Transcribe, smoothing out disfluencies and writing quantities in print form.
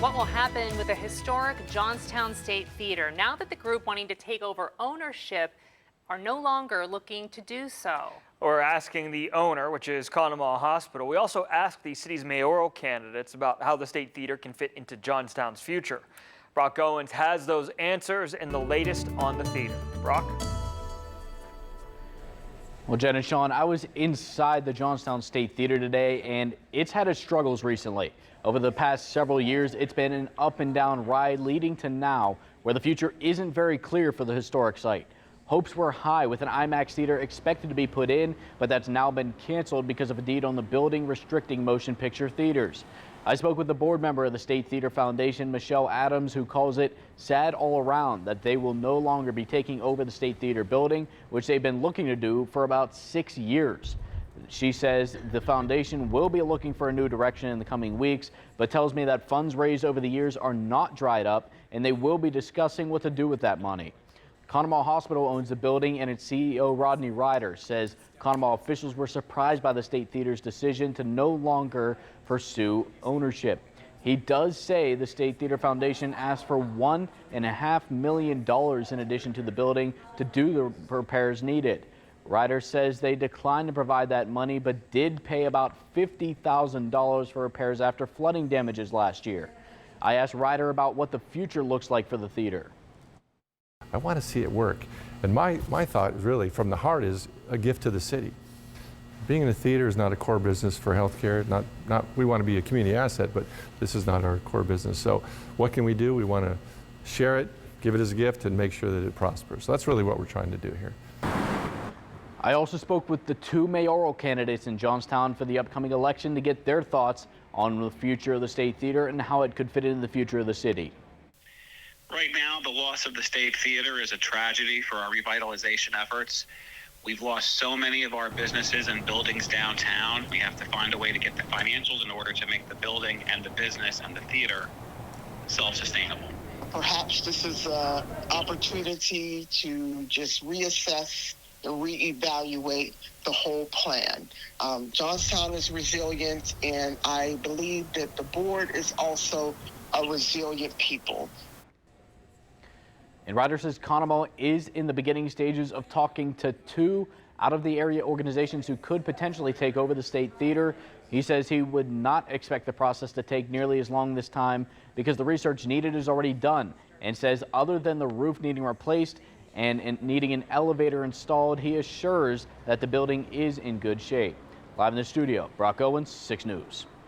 What will happen with the historic Johnstown State Theater now that the group wanting to take over ownership are no longer looking to do so? We're asking the owner, which is Conemaugh Hospital. We also asked the city's mayoral candidates about how the State Theater can fit into Johnstown's future. Brock Owens has those answers and the latest on the theater. Brock? Well, Jen and Sean, I was inside the Johnstown State Theater today, and it's had its struggles recently. Over the past several years, it's been an up and down ride leading to now, where the future isn't very clear for the historic site. Hopes were high with an IMAX theater expected to be put in, but that's now been canceled because of a deed on the building restricting motion picture theaters. I spoke with the board member of the State Theater Foundation, Michele Adams, who calls it sad all around that they will no longer be taking over the State Theater building, which they've been looking to do for about 6 years. She says the foundation will be looking for a new direction in the coming weeks, but tells me that funds raised over the years are not dried up and they will be discussing what to do with that money. Conemaugh Hospital owns the building, and its CEO Rodney Reider says Conemaugh officials were surprised by the State Theater's decision to no longer pursue ownership. He does say the State Theater Foundation asked for $1.5 million in addition to the building to do the repairs needed. Reider says they declined to provide that money, but did pay about $50,000 for repairs after flooding damages last year. I asked Reider about what the future looks like for the theater. I want to see it work. And my thought is really from the heart is a gift to the city. Being in a theater is not a core business for healthcare. We want to be a community asset, but this is not our core business. So what can we do? We want to share it, give it as a gift, and make sure that it prospers. So that's really what we're trying to do here. I also spoke with the 2 mayoral candidates in Johnstown for the upcoming election to get their thoughts on the future of the State Theater and how it could fit into the future of the city. Right now, the loss of the State Theater is a tragedy for our revitalization efforts. We've lost so many of our businesses and buildings downtown. We have to find a way to get the financials in order to make the building and the business and the theater self-sustainable. Perhaps this is an opportunity to just reassess and reevaluate the whole plan. Johnstown is resilient, and I believe that the board is also a resilient people. And Reider says Conemaugh is in the beginning stages of talking to 2 out of the area organizations who could potentially take over the State Theater. He says he would not expect the process to take nearly as long this time because the research needed is already done, and says other than the roof needing replaced and needing an elevator installed, he assures that the building is in good shape. Live in the studio, Brock Owens, 6 News.